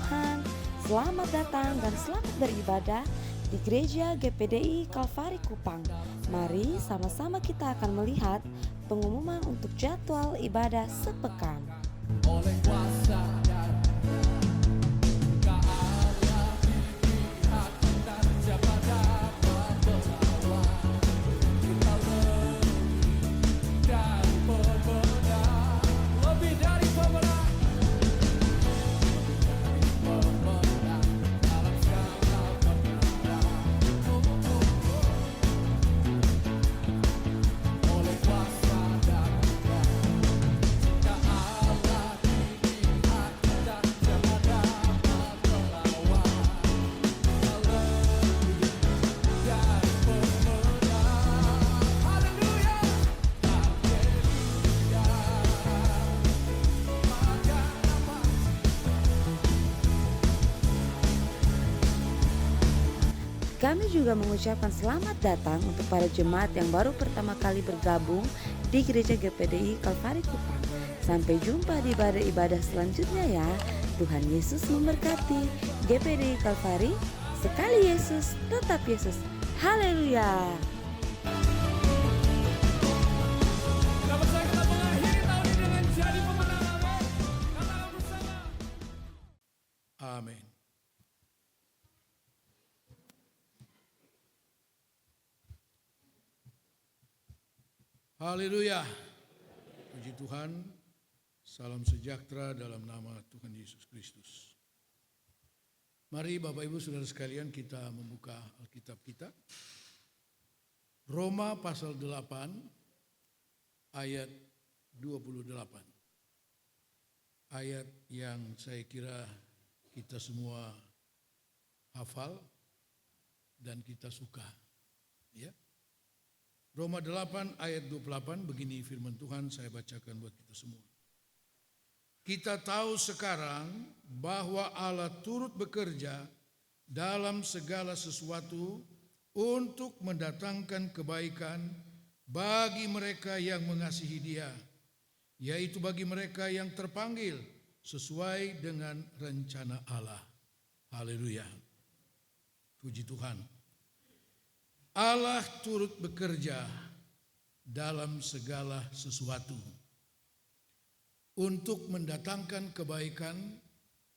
Tuhan, selamat datang dan selamat beribadah di Gereja GPDI Kalvari Kupang. Mari sama-sama kita akan melihat pengumuman untuk jadwal ibadah sepekan. Oleh kuasa dan Allah di pihak kita, siapa dapat melawan? Kita lebih dari pemenang, lebih dari pemenang, pemenang dalam segala perkara. Oleh kuasa dan jika Allah di pihak kita, siapa dapat melawan? Kita lebih dari pemenang. Haleluya, haleluya. Maka nama Kami juga mengucapkan selamat datang untuk para jemaat yang baru pertama kali bergabung di Gereja GPDI Kalvari Kupang. Sampai jumpa di ibadah-ibadah selanjutnya ya. Tuhan Yesus memberkati. GPDI Kalvari, sekali Yesus, tetap Yesus. Haleluya. kita bersama kita mengakhiri tahun ini dengan jadi pemenang. Amin. Katakan bersama. Amin. Haleluya. Puji Tuhan. Salam sejahtera dalam nama Tuhan Yesus Kristus. Mari Bapak Ibu Saudara sekalian, kita membuka Alkitab kita. Roma pasal 8 ayat 28. Ayat yang saya kira kita semua hafal dan kita suka. Ya. Roma 8 ayat 28, begini firman Tuhan, saya bacakan buat kita semua. Kita tahu sekarang bahwa Allah turut bekerja dalam segala sesuatu untuk mendatangkan kebaikan bagi mereka yang mengasihi Dia, yaitu bagi mereka yang terpanggil sesuai dengan rencana Allah. Haleluya. Puji Tuhan. Allah turut bekerja dalam segala sesuatu untuk mendatangkan kebaikan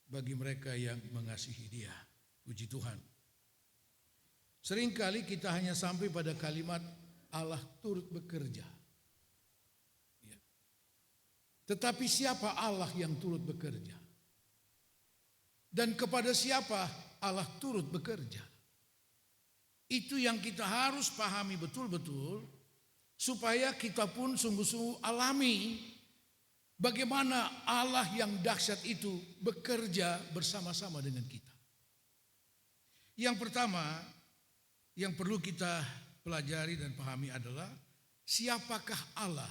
bagi mereka yang mengasihi Dia. Puji Tuhan. Seringkali kita hanya sampai pada kalimat Allah turut bekerja. Ya. Tetapi siapa Allah yang turut bekerja? Dan kepada siapa Allah turut bekerja? Itu yang kita harus pahami betul-betul supaya kita pun sungguh-sungguh alami bagaimana Allah yang dahsyat itu bekerja bersama-sama dengan kita. Yang pertama yang perlu kita pelajari dan pahami adalah siapakah Allah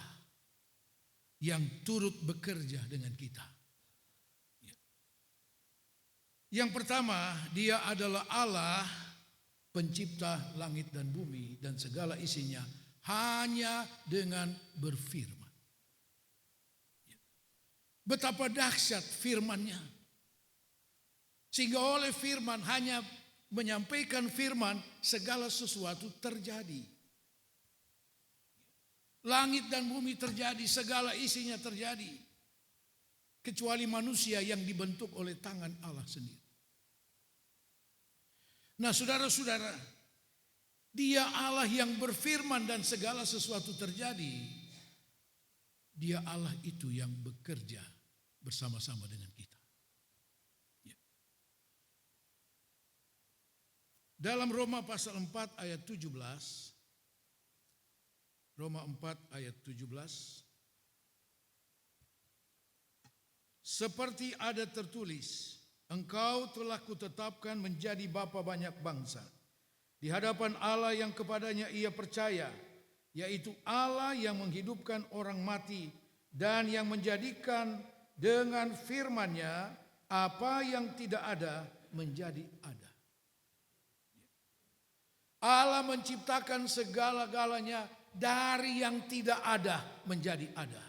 yang turut bekerja dengan kita. Yang pertama, Dia adalah Allah pencipta langit dan bumi dan segala isinya hanya dengan berfirman. Betapa dahsyat firman-Nya. Sehingga oleh firman, hanya menyampaikan firman, segala sesuatu terjadi. Langit dan bumi terjadi, segala isinya terjadi. Kecuali manusia yang dibentuk oleh tangan Allah sendiri. Nah saudara-saudara, Dia Allah yang berfirman dan segala sesuatu terjadi. Dia Allah itu yang bekerja bersama-sama dengan kita. Ya. Dalam Roma pasal 4 ayat 17, Roma 4 ayat 17, seperti ada tertulis, Engkau telah kutetapkan menjadi bapa banyak bangsa di hadapan Allah yang kepadanya ia percaya, yaitu Allah yang menghidupkan orang mati dan yang menjadikan dengan firman-Nya apa yang tidak ada menjadi ada. Allah menciptakan segala-galanya dari yang tidak ada menjadi ada.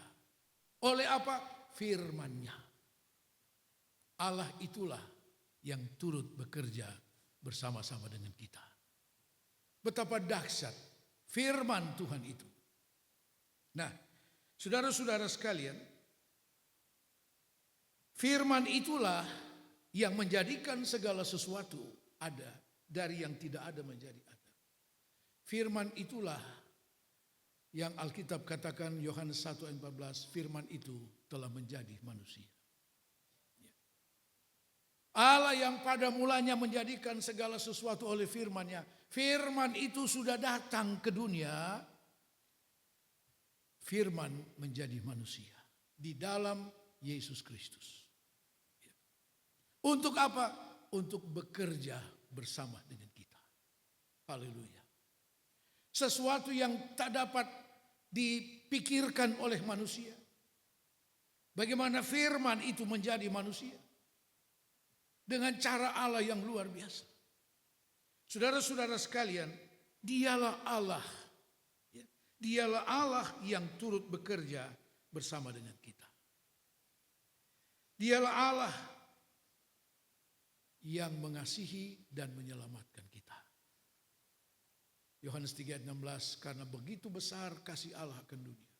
Oleh apa? Firman-Nya. Allah itulah yang turut bekerja bersama-sama dengan kita. Betapa dahsyat firman Tuhan itu. Nah, saudara-saudara sekalian, firman itulah yang menjadikan segala sesuatu ada, dari yang tidak ada menjadi ada. Firman itulah yang Alkitab katakan, Yohanes 1 ayat 14, firman itu telah menjadi manusia. Allah yang pada mulanya menjadikan segala sesuatu oleh firman-Nya. Firman itu sudah datang ke dunia. Firman menjadi manusia di dalam Yesus Kristus. Untuk apa? Untuk bekerja bersama dengan kita. Haleluya. Sesuatu yang tak dapat dipikirkan oleh manusia. Bagaimana firman itu menjadi manusia. Dengan cara Allah yang luar biasa. Saudara-saudara sekalian, dialah Allah. Dialah Allah yang turut bekerja bersama dengan kita. Dialah Allah yang mengasihi dan menyelamatkan kita. Yohanes 3 ayat 16, karena begitu besar kasih Allah akan dunia,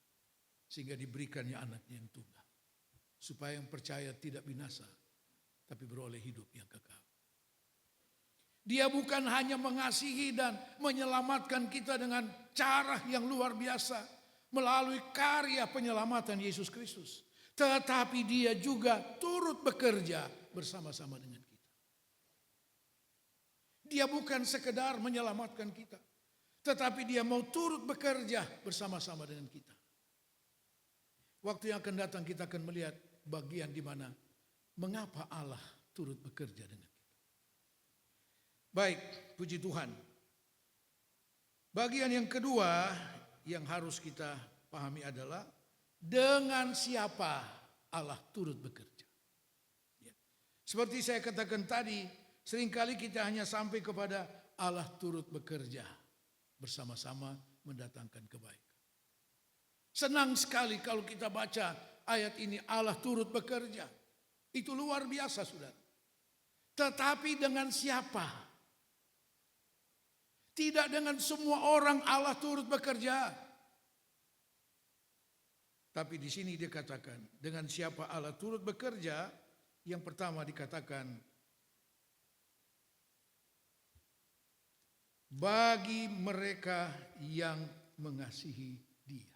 sehingga diberikannya anaknya yang tunggal, supaya yang percaya tidak binasa, tapi beroleh hidup yang kekal. Dia bukan hanya mengasihi dan menyelamatkan kita dengan cara yang luar biasa melalui karya penyelamatan Yesus Kristus, tetapi dia juga turut bekerja bersama-sama dengan kita. Dia bukan sekedar menyelamatkan kita, tetapi dia mau turut bekerja bersama-sama dengan kita. Waktu yang akan datang kita akan melihat bagian di mana mengapa Allah turut bekerja dengan kita. Baik, puji Tuhan. Bagian yang kedua yang harus kita pahami adalah dengan siapa Allah turut bekerja. Ya. Seperti saya katakan tadi, seringkali kita hanya sampai kepada Allah turut bekerja bersama-sama mendatangkan kebaikan. Senang sekali kalau kita baca ayat ini, Allah turut bekerja. Itu luar biasa, saudara. Tetapi dengan siapa? Tidak dengan semua orang Allah turut bekerja. Tapi di sini dia katakan, dengan siapa Allah turut bekerja? Yang pertama dikatakan, bagi mereka yang mengasihi Dia.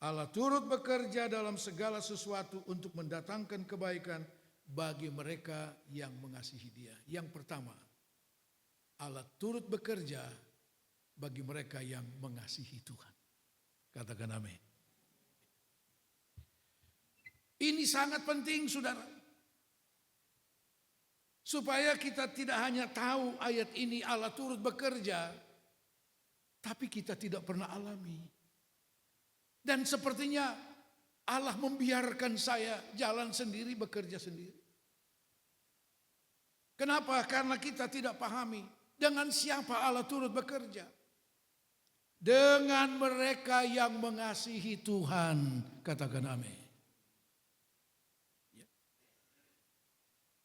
Allah turut bekerja dalam segala sesuatu untuk mendatangkan kebaikan bagi mereka yang mengasihi Dia. Yang pertama, Allah turut bekerja bagi mereka yang mengasihi Tuhan. Katakan amin. Ini sangat penting, saudara. Supaya kita tidak hanya tahu ayat ini Allah turut bekerja, tapi kita tidak pernah alami. Dan sepertinya Allah membiarkan saya jalan sendiri, bekerja sendiri. Kenapa? Karena kita tidak pahami dengan siapa Allah turut bekerja. Dengan mereka yang mengasihi Tuhan. Katakan amin.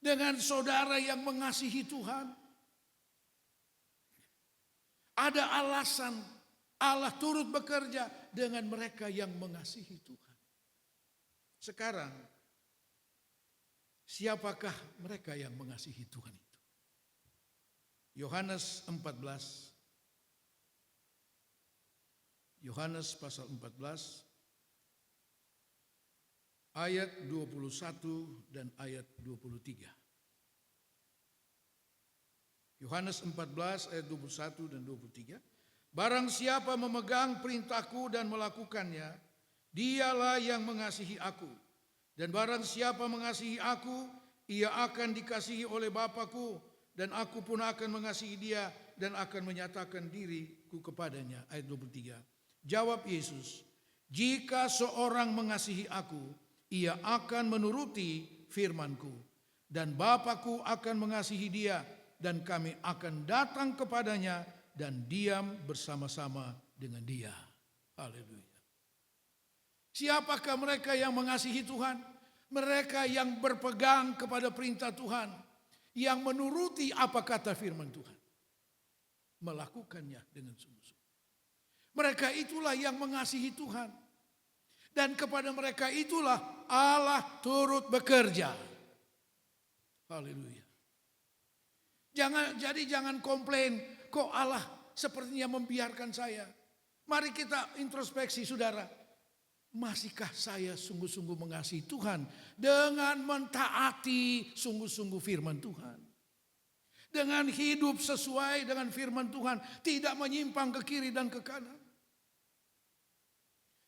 Dengan saudara yang mengasihi Tuhan. Ada alasan Allah turut bekerja dengan mereka yang mengasihi Tuhan. Sekarang, siapakah mereka yang mengasihi Tuhan itu? Yohanes 14. Yohanes pasal 14 ayat 21 dan ayat 23. Yohanes 14 ayat 21 dan 23. Barang siapa memegang perintahku dan melakukannya, dialah yang mengasihi aku. Dan barang siapa mengasihi aku, ia akan dikasihi oleh Bapa-Ku, dan aku pun akan mengasihi dia dan akan menyatakan diriku kepadanya. Ayat 23. Jawab Yesus, jika seorang mengasihi aku, ia akan menuruti firman-Ku, dan Bapa-Ku akan mengasihi dia, dan kami akan datang kepadanya dan diam bersama-sama dengan dia. Haleluya. Siapakah mereka yang mengasihi Tuhan? Mereka yang berpegang kepada perintah Tuhan, yang menuruti apa kata firman Tuhan, melakukannya dengan sungguh-sungguh. Mereka itulah yang mengasihi Tuhan. Dan kepada mereka itulah Allah turut bekerja. Haleluya. Jangan komplain, kok Allah sepertinya membiarkan saya. Mari kita introspeksi, saudara. Masihkah saya sungguh-sungguh mengasihi Tuhan dengan mentaati sungguh-sungguh firman Tuhan? Dengan hidup sesuai dengan firman Tuhan, tidak menyimpang ke kiri dan ke kanan.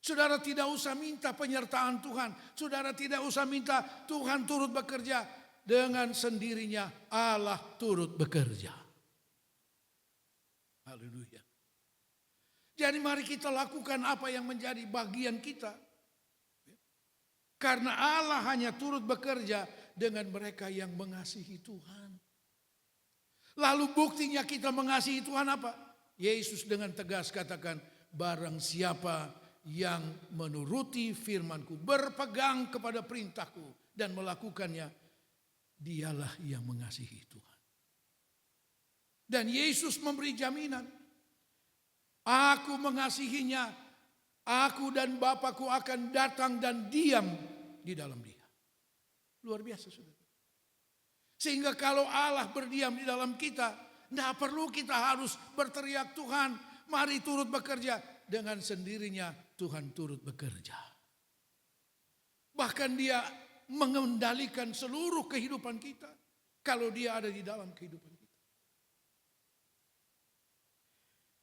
Saudara tidak usah minta penyertaan Tuhan. Saudara tidak usah minta Tuhan turut bekerja. Dengan sendirinya Allah turut bekerja. Haleluya. Jadi mari kita lakukan apa yang menjadi bagian kita. Karena Allah hanya turut bekerja dengan mereka yang mengasihi Tuhan. Lalu buktinya kita mengasihi Tuhan apa? Yesus dengan tegas katakan, barang siapa yang menuruti firman-Ku, berpegang kepada perintah-Ku dan melakukannya, dialah yang mengasihi Tuhan. Dan Yesus memberi jaminan, aku mengasihinya, aku dan Bapa-Ku akan datang dan diam di dalam dia. Luar biasa, saudara. Sehingga kalau Allah berdiam di dalam kita, tidak perlu kita harus berteriak, Tuhan mari turut bekerja. Dengan sendirinya Tuhan turut bekerja. Bahkan dia mengendalikan seluruh kehidupan kita. Kalau dia ada di dalam kehidupan kita.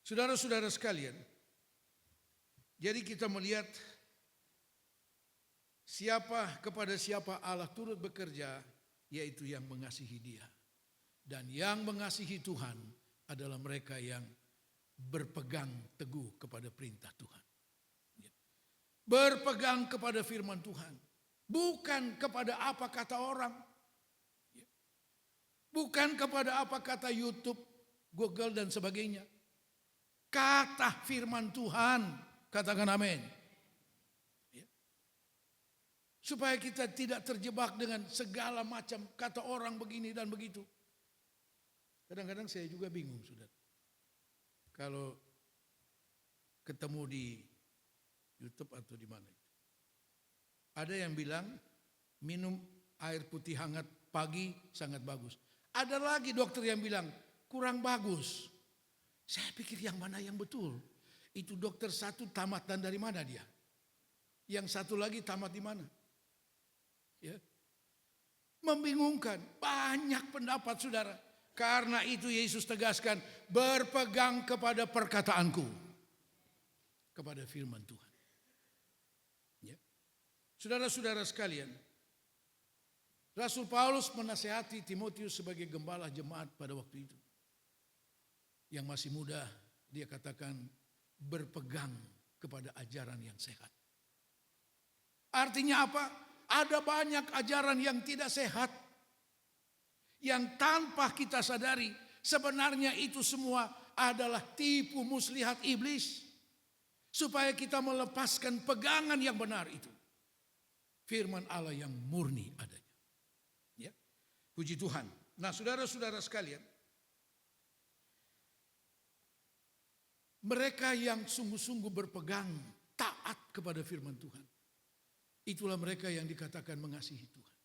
Saudara-saudara sekalian, jadi kita melihat kepada siapa Allah turut bekerja, yaitu yang mengasihi dia. Dan yang mengasihi Tuhan adalah mereka yang berpegang teguh kepada perintah Tuhan. Berpegang kepada firman Tuhan. Bukan kepada apa kata orang. Bukan kepada apa kata YouTube, Google dan sebagainya. Kata firman Tuhan. Katakan amin. Supaya kita tidak terjebak dengan segala macam kata orang begini dan begitu. Kadang-kadang saya juga bingung, saudara. Kalau ketemu di YouTube atau di mana itu. Ada yang bilang minum air putih hangat pagi sangat bagus. Ada lagi dokter yang bilang kurang bagus. Saya pikir yang mana yang betul? Itu dokter satu tamat dan dari mana dia? Yang satu lagi tamat di mana? Ya. Membingungkan, banyak pendapat, saudara. Karena itu Yesus tegaskan, berpegang kepada perkataanku, kepada firman Tuhan. Ya. Saudara-saudara sekalian, Rasul Paulus menasihati Timotius sebagai gembala jemaat pada waktu itu. Yang masih muda, dia katakan berpegang kepada ajaran yang sehat. Artinya apa? Ada banyak ajaran yang tidak sehat. Yang tanpa kita sadari sebenarnya itu semua adalah tipu muslihat iblis. Supaya kita melepaskan pegangan yang benar itu. Firman Allah yang murni adanya. Ya. Puji Tuhan. Nah, saudara-saudara sekalian. Mereka yang sungguh-sungguh berpegang taat kepada firman Tuhan. Itulah mereka yang dikatakan mengasihi Tuhan.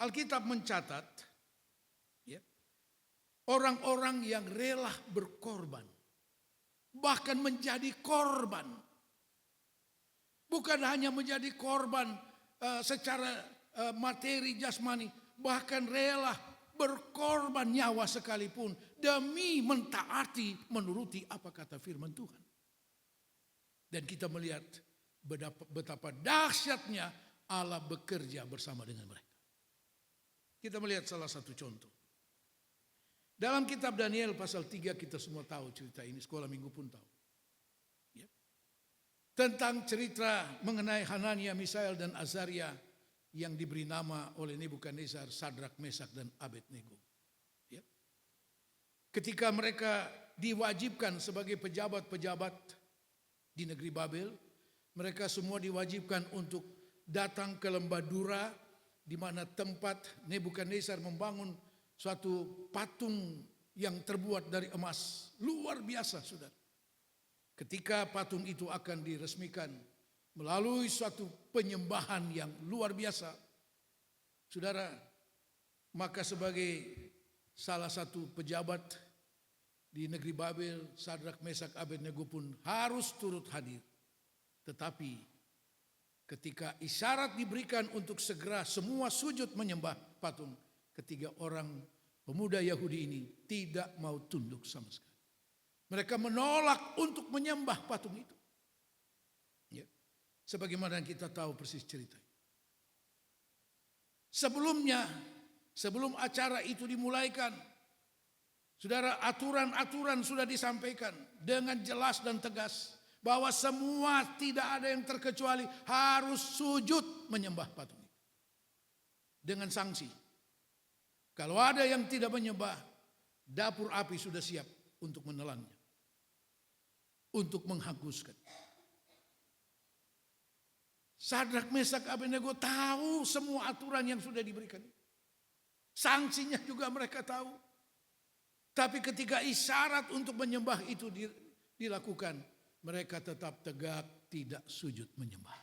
Alkitab mencatat orang-orang yang rela berkorban. Bahkan menjadi korban. Bukan hanya menjadi korban secara materi jasmani. Bahkan rela berkorban nyawa sekalipun. Demi mentaati, menuruti apa kata firman Tuhan. Dan kita melihat betapa dahsyatnya Allah bekerja bersama dengan mereka. Kita melihat salah satu contoh. Dalam kitab Daniel pasal 3 kita semua tahu cerita ini, sekolah minggu pun tahu. Ya. Tentang cerita mengenai Hanania, Misael dan Azaria yang diberi nama oleh Nebukadnezar, Sadrak, Mesak dan Abednego. Ya. Ketika mereka diwajibkan sebagai pejabat-pejabat di negeri Babel, mereka semua diwajibkan untuk datang ke lembah Dura di mana tempat Nebukadnezar membangun suatu patung yang terbuat dari emas. Luar biasa, saudara. Ketika patung itu akan diresmikan melalui suatu penyembahan yang luar biasa, saudara, maka sebagai salah satu pejabat di negeri Babel, Sadrak, Mesak, Abednego pun harus turut hadir. Tetapi ketika isyarat diberikan untuk segera semua sujud menyembah patung, ketiga orang pemuda Yahudi ini tidak mau tunduk sama sekali. Mereka menolak untuk menyembah patung itu. Ya. Sebagaimana kita tahu persis ceritanya. Sebelum acara itu dimulaikan, saudara, aturan-aturan sudah disampaikan dengan jelas dan tegas bahwa semua tidak ada yang terkecuali harus sujud menyembah patung itu. Dengan sanksi. Kalau ada yang tidak menyembah, dapur api sudah siap untuk menelannya. Untuk menghanguskan. Sadrak, Mesak, Abednego tahu semua aturan yang sudah diberikan. Sanksinya juga mereka tahu. Tapi ketika isyarat untuk menyembah itu dilakukan, mereka tetap tegak tidak sujud menyembah.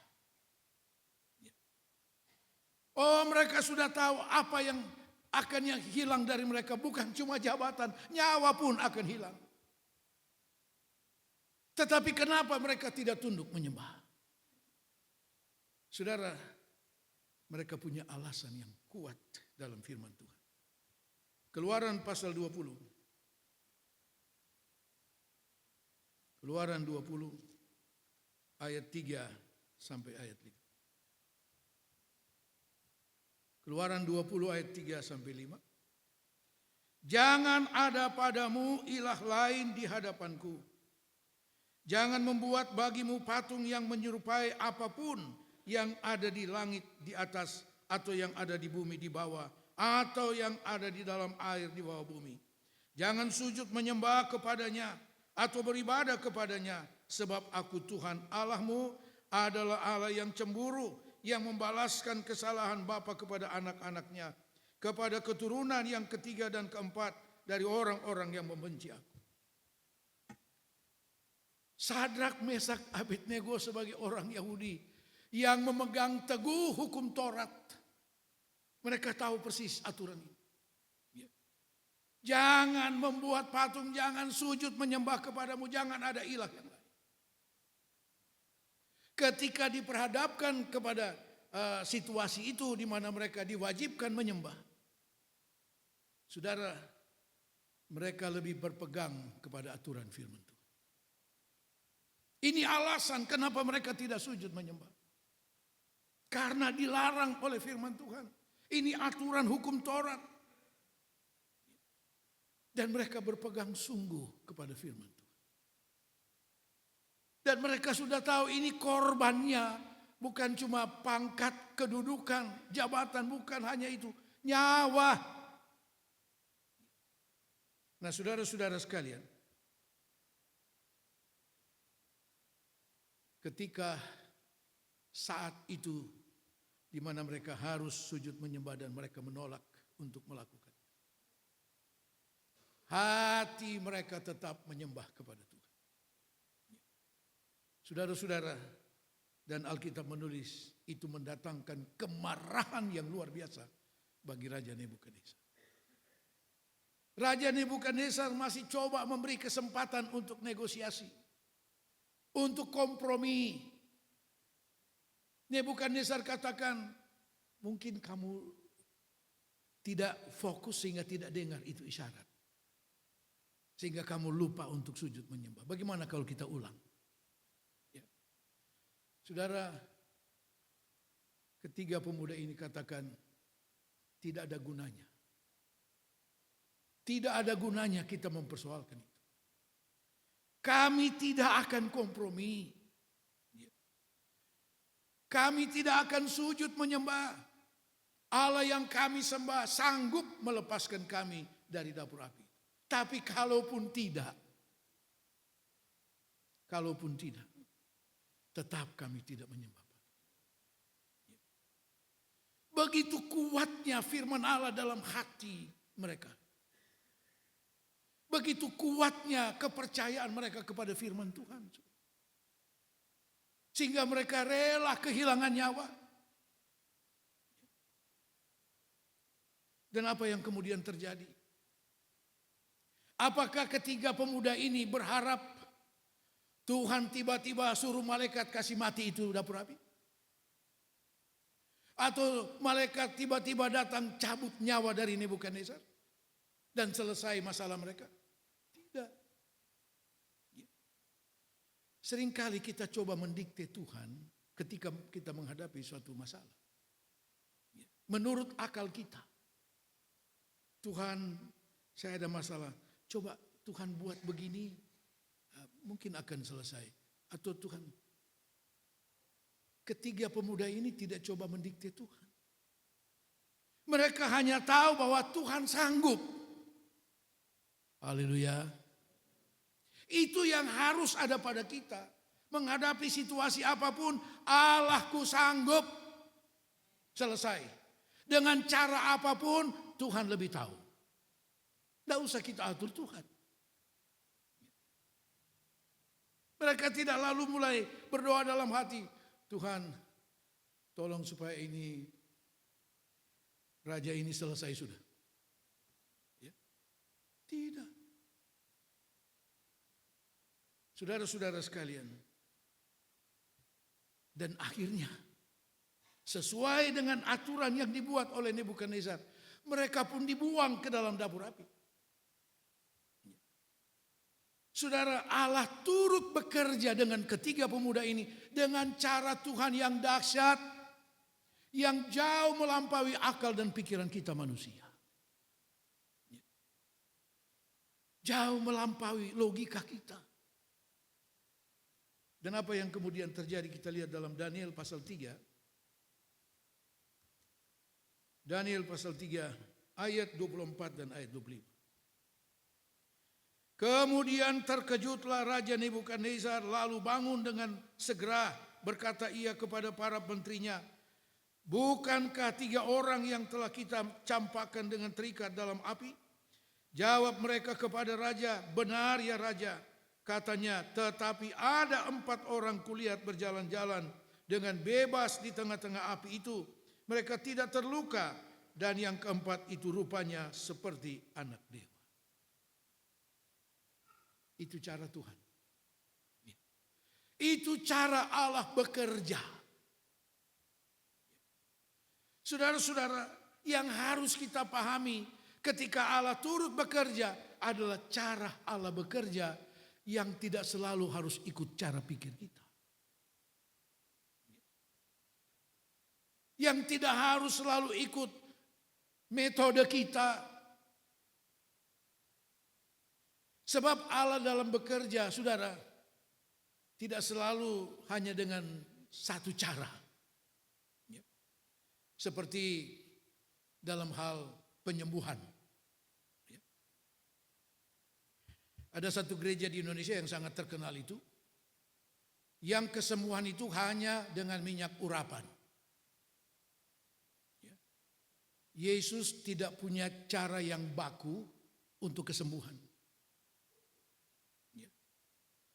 Oh, mereka sudah tahu apa yang akan hilang dari mereka. Bukan cuma jabatan, nyawa pun akan hilang. Tetapi kenapa mereka tidak tunduk menyembah? Saudara, mereka punya alasan yang kuat dalam firman Tuhan. Keluaran pasal 20. Keluaran 20 ayat 3 sampai ayat 5. Keluaran 20 ayat 3 sampai 5. Jangan ada padamu ilah lain di hadapanku. Jangan membuat bagimu patung yang menyerupai apapun yang ada di langit di atas, atau yang ada di bumi di bawah, atau yang ada di dalam air di bawah bumi. Jangan sujud menyembah kepadanya atau beribadah kepadanya, sebab aku Tuhan Allahmu adalah Allah yang cemburu, yang membalaskan kesalahan bapa kepada anak-anaknya, kepada keturunan yang ketiga dan keempat dari orang-orang yang membenci aku. Sadrak, Mesak, Abednego sebagai orang Yahudi yang memegang teguh hukum Taurat, mereka tahu persis aturan ini. Jangan membuat patung, jangan sujud menyembah kepadamu, jangan ada ilah yang lain. Ketika diperhadapkan kepada situasi itu di mana mereka diwajibkan menyembah, saudara, mereka lebih berpegang kepada aturan firman Tuhan. Ini alasan kenapa mereka tidak sujud menyembah. Karena dilarang oleh firman Tuhan. Ini aturan hukum Taurat. Dan mereka berpegang sungguh kepada firman Tuhan. Dan mereka sudah tahu ini korbannya bukan cuma pangkat, kedudukan, jabatan, bukan hanya itu. Nyawa. Nah, saudara-saudara sekalian, ketika saat itu di mana mereka harus sujud menyembah dan mereka menolak untuk melakukan, hati mereka tetap menyembah kepada Tuhan. Saudara-saudara, dan Alkitab menulis itu mendatangkan kemarahan yang luar biasa bagi Raja Nebukadnezar. Raja Nebukadnezar masih coba memberi kesempatan untuk negosiasi, untuk kompromi. Nebukadnezar katakan, mungkin kamu tidak fokus sehingga tidak dengar itu isyarat. Sehingga kamu lupa untuk sujud menyembah. Bagaimana kalau kita ulang? Ya. Saudara, ketiga pemuda ini katakan, tidak ada gunanya. Tidak ada gunanya kita mempersoalkan itu. Kami tidak akan kompromi. Kami tidak akan sujud menyembah. Allah yang kami sembah sanggup melepaskan kami dari dapur api. Tapi kalaupun tidak, tetap kami tidak menyembah. Begitu kuatnya firman Allah dalam hati mereka. Begitu kuatnya kepercayaan mereka kepada firman Tuhan. Sehingga mereka rela kehilangan nyawa. Dan apa yang kemudian terjadi? Apakah ketiga pemuda ini berharap Tuhan tiba-tiba suruh malaikat kasih mati itu dapur api? Atau malaikat tiba-tiba datang cabut nyawa dari Nebukadnezar dan selesai masalah mereka? Tidak. Seringkali kita coba mendikte Tuhan ketika kita menghadapi suatu masalah. Menurut akal kita. Tuhan, saya ada masalah. Coba Tuhan buat begini, mungkin akan selesai. Atau Tuhan, ketiga pemuda ini tidak coba mendikte Tuhan. Mereka hanya tahu bahwa Tuhan sanggup. Haleluya. Itu yang harus ada pada kita. Menghadapi situasi apapun, Allahku sanggup. Selesai. Dengan cara apapun, Tuhan lebih tahu. Tidak usah kita atur Tuhan. Mereka tidak lalu mulai berdoa dalam hati. Tuhan, tolong supaya ini raja ini selesai sudah. Ya. Tidak. Saudara-saudara sekalian. Dan akhirnya sesuai dengan aturan yang dibuat oleh Nebukadnezar, mereka pun dibuang ke dalam dapur api. Saudara, Allah turut bekerja dengan ketiga pemuda ini dengan cara Tuhan yang dahsyat, yang jauh melampaui akal dan pikiran kita manusia. Jauh melampaui logika kita. Dan apa yang kemudian terjadi kita lihat dalam Daniel pasal 3. Daniel pasal 3 ayat 24 dan ayat 25. Kemudian terkejutlah Raja Nebukadnezar lalu bangun dengan segera berkata ia kepada para menterinya, bukankah 3 orang yang telah kita campakkan dengan terikat dalam api? Jawab mereka kepada raja, benar ya raja. Katanya, tetapi ada 4 orang kulihat berjalan-jalan dengan bebas di tengah-tengah api itu. Mereka tidak terluka dan yang keempat itu rupanya seperti anak dewa. Itu cara Tuhan. Itu cara Allah bekerja. Saudara-saudara, yang harus kita pahami ketika Allah turut bekerja adalah cara Allah bekerja yang tidak selalu harus ikut cara pikir kita. Yang tidak harus selalu ikut metode kita. Sebab Allah dalam bekerja, saudara, tidak selalu hanya dengan satu cara. Seperti dalam hal penyembuhan. Ada satu gereja di Indonesia yang sangat terkenal itu. Yang kesembuhan itu hanya dengan minyak urapan. Yesus tidak punya cara yang baku untuk kesembuhan.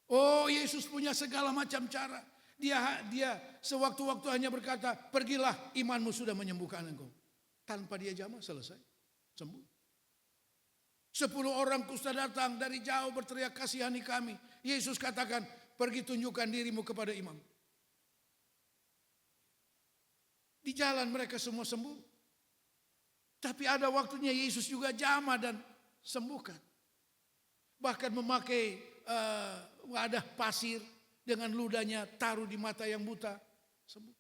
Oh, Yesus punya segala macam cara. Dia sewaktu-waktu hanya berkata, pergilah, imanmu sudah menyembuhkan engkau. Tanpa dia jamah selesai, sembuh. 10 orang kusta datang dari jauh berteriak, kasihani kami. Yesus katakan, pergi tunjukkan dirimu kepada imam. Di jalan mereka semua sembuh. Tapi ada waktunya Yesus juga jamah dan sembuhkan. Bahkan memakai wadah pasir dengan ludahnya taruh di mata yang buta. Sembuh.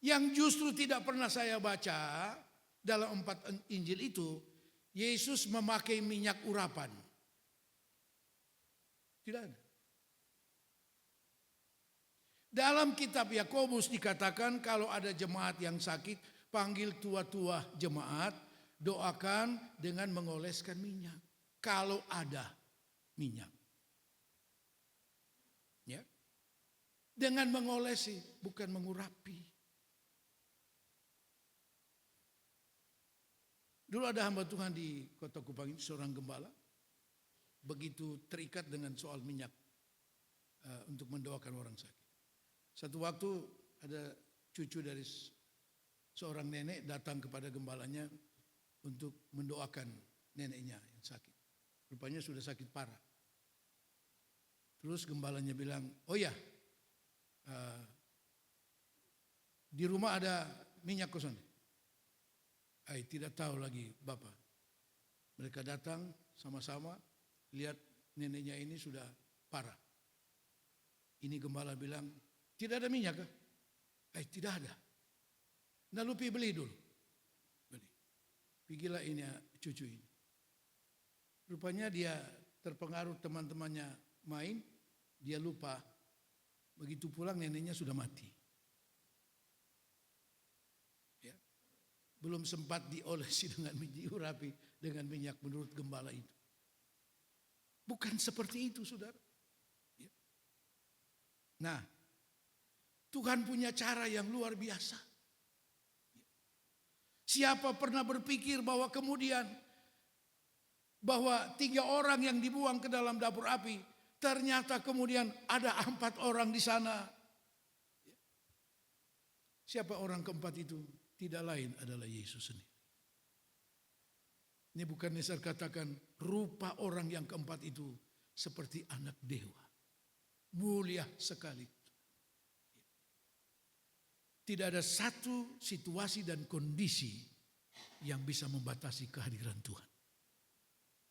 Yang justru tidak pernah saya baca dalam 4 Injil itu, Yesus memakai minyak urapan. Tidak ada. Dalam kitab Yakobus dikatakan kalau ada jemaat yang sakit, panggil tua-tua jemaat, doakan dengan mengoleskan minyak. Kalau ada minyak. Ya. Dengan mengolesi, bukan mengurapi. Dulu ada hamba Tuhan di Kota Kupang ini, seorang gembala. Begitu terikat dengan soal minyak untuk mendoakan orang sakit. Satu waktu ada cucu dari seorang nenek datang kepada gembalanya untuk mendoakan neneknya yang sakit. Rupanya sudah sakit parah. Terus gembalanya bilang, oh ya, di rumah ada minyak kosong. Tidak tahu lagi Bapak. Mereka datang sama-sama, lihat neneknya ini sudah parah. Ini gembala bilang, tidak ada minyak kah? Tidak ada. Nah lu beli dulu. Beli. Pigilah ini cucu ini. Rupanya dia terpengaruh teman-temannya main, dia lupa. Begitu pulang neneknya sudah mati. Ya. Belum sempat diolesi dengan diurapi dengan minyak menurut gembala itu. Bukan seperti itu, saudara. Ya. Nah, Tuhan punya cara yang luar biasa. Ya. Siapa pernah berpikir bahwa kemudian bahwa 3 orang yang dibuang ke dalam dapur api, ternyata kemudian ada 4 orang di sana. Siapa orang keempat itu? Tidak lain adalah Yesus sendiri. Ini bukan Nesar katakan rupa orang yang keempat itu seperti anak dewa. Mulia sekali. Tidak ada satu situasi dan kondisi yang bisa membatasi kehadiran Tuhan.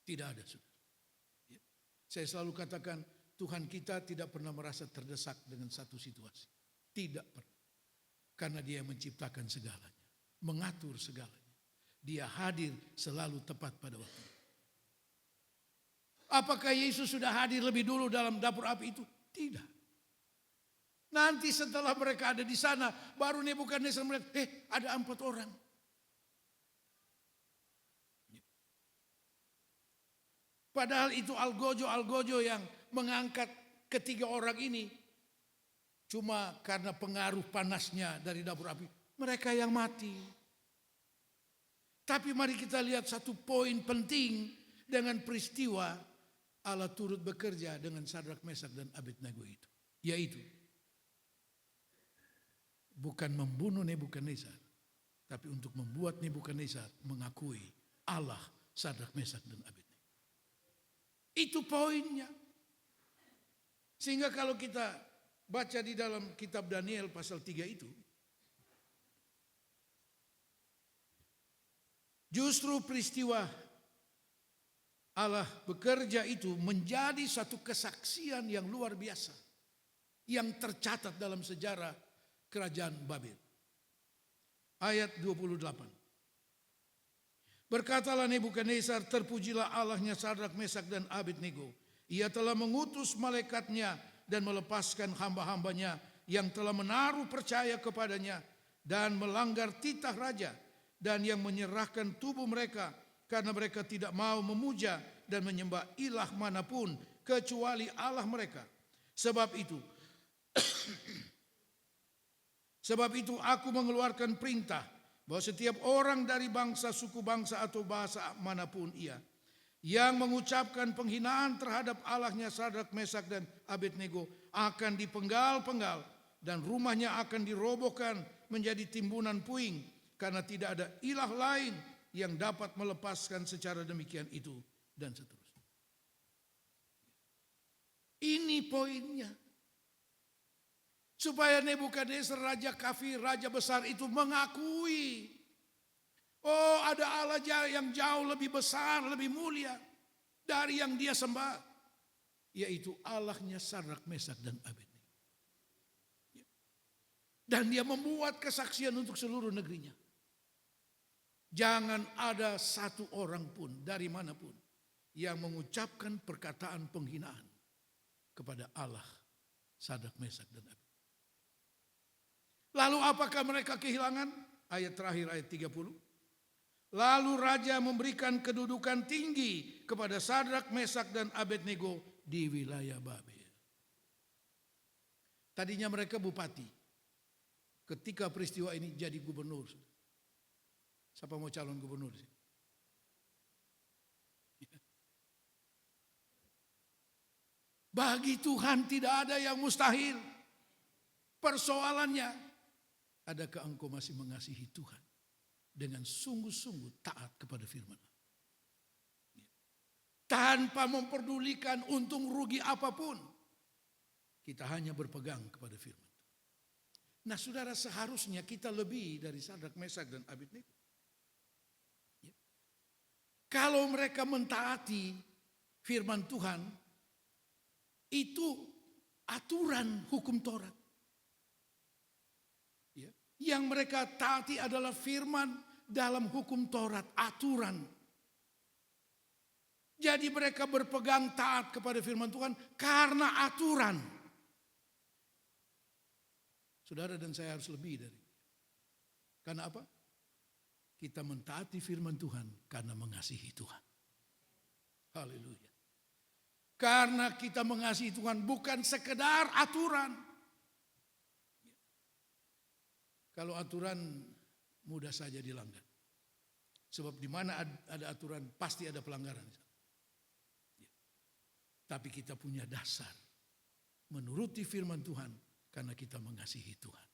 Tidak ada, saudara. Saya selalu katakan Tuhan kita tidak pernah merasa terdesak dengan satu situasi. Tidak pernah. Karena dia menciptakan segalanya. Mengatur segalanya. Dia hadir selalu tepat pada waktu. Apakah Yesus sudah hadir lebih dulu dalam dapur api itu? Tidak. Nanti setelah mereka ada di sana, baru Nebukadnezar melihat, ada 4 orang. Padahal itu algojo yang mengangkat ketiga orang ini. Cuma karena pengaruh panasnya dari dapur api. Mereka yang mati. Tapi mari kita lihat satu poin penting dengan peristiwa Allah turut bekerja dengan Sadrak, Mesak dan Abednego itu. Yaitu bukan membunuh Nebukadnezar, tapi untuk membuat Nebukadnezar mengakui Allah Sadrak, Mesak dan Abednego. Itu poinnya. Sehingga kalau kita baca di dalam kitab Daniel pasal 3 itu, justru peristiwa Allah bekerja itu menjadi satu kesaksian yang luar biasa. Yang tercatat dalam sejarah kerajaan Babel. Ayat 28. Berkatalah Nebukadnezar, terpujilah Allahnya Sadrak, Mesak dan Abednego. Ia telah mengutus malaikatnya dan melepaskan hamba-hambanya yang telah menaruh percaya kepadanya dan melanggar titah raja, dan yang menyerahkan tubuh mereka karena mereka tidak mau memuja dan menyembah ilah manapun kecuali Allah mereka. Sebab itu aku mengeluarkan perintah bahwa setiap orang dari bangsa, suku bangsa atau bahasa manapun ia yang mengucapkan penghinaan terhadap Allahnya Sadrak, Mesak dan Abednego akan dipenggal-penggal dan rumahnya akan dirobohkan menjadi timbunan puing, karena tidak ada ilah lain yang dapat melepaskan secara demikian itu, dan seterusnya. Ini poinnya. Supaya Nebukadnezar, raja kafir, raja besar itu mengakui, oh ada Allah yang jauh lebih besar, lebih mulia dari yang dia sembah, yaitu Allahnya Sadrak, Mesak dan Abednego. Dan dia membuat kesaksian untuk seluruh negerinya. Jangan ada satu orang pun dari manapun yang mengucapkan perkataan penghinaan kepada Allah Sadrak, Mesak dan Abednego. Lalu apakah mereka kehilangan? Ayat terakhir, ayat 30. Lalu raja memberikan kedudukan tinggi kepada Sadrak, Mesak dan Abednego di wilayah Babel. Tadinya mereka bupati. Ketika peristiwa ini jadi gubernur. Siapa mau calon gubernur? Bagi Tuhan tidak ada yang mustahil. Persoalannya, adakah engkau masih mengasihi Tuhan dengan sungguh-sungguh taat kepada firman Allah? Tanpa memperdulikan untung rugi apapun. Kita hanya berpegang kepada firman Tuhan. Nah saudara, seharusnya kita lebih dari Sadrak, Mesak, dan Abednego. Kalau mereka mentaati firman Tuhan, itu aturan hukum Taurat. Yang mereka taati adalah firman dalam hukum Taurat, aturan. Jadi mereka berpegang taat kepada firman Tuhan karena aturan. Saudara dan saya harus lebih dari. Karena apa? Kita mentaati firman Tuhan karena mengasihi Tuhan. Haleluya. Karena kita mengasihi Tuhan bukan sekedar aturan. Kalau aturan mudah saja dilanggar. Sebab di mana ada aturan pasti ada pelanggaran. Tapi kita punya dasar menuruti firman Tuhan karena kita mengasihi Tuhan.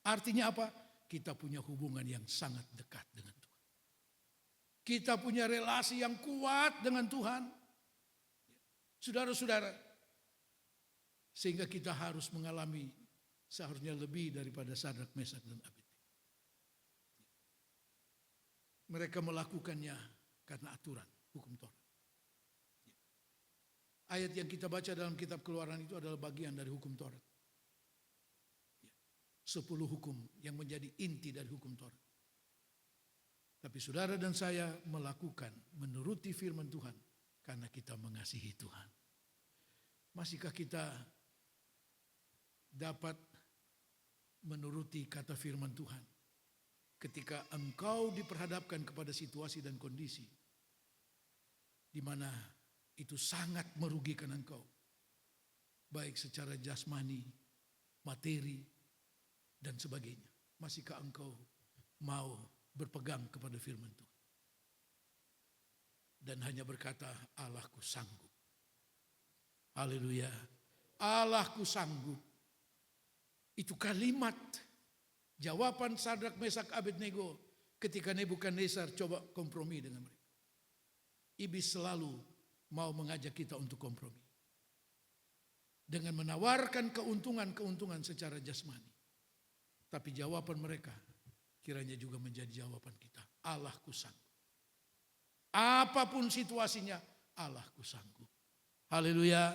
Artinya apa? Kita punya hubungan yang sangat dekat dengan Tuhan. Kita punya relasi yang kuat dengan Tuhan. Saudara-saudara, sehingga kita harus mengalami seharusnya lebih daripada Sadrak, Mesak, dan Abednego. Mereka melakukannya karena aturan hukum Taurat. Ayat yang kita baca dalam kitab Keluaran itu adalah bagian dari hukum Taurat. 10 hukum yang menjadi inti dari hukum Taurat. Tapi saudara dan saya melakukan, menuruti firman Tuhan karena kita mengasihi Tuhan. Masihkah kita dapat menuruti kata firman Tuhan ketika engkau diperhadapkan kepada situasi dan kondisi di mana itu sangat merugikan engkau, baik secara jasmani, materi, dan sebagainya? Masihkah engkau mau berpegang kepada firman Tuhan dan hanya berkata, Allahku sanggup. Haleluya. Allahku sanggup. Itu kalimat jawaban Sadrak, Mesak, Abednego ketika Nebukadnezar coba kompromi dengan mereka. Iblis selalu mau mengajak kita untuk kompromi. Dengan menawarkan keuntungan-keuntungan secara jasmani. Tapi jawaban mereka kiranya juga menjadi jawaban kita. Allahku sanggup. Apapun situasinya, Allahku sanggup. Haleluya.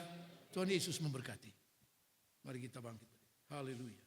Tuhan Yesus memberkati. Mari kita bangkit. Haleluya.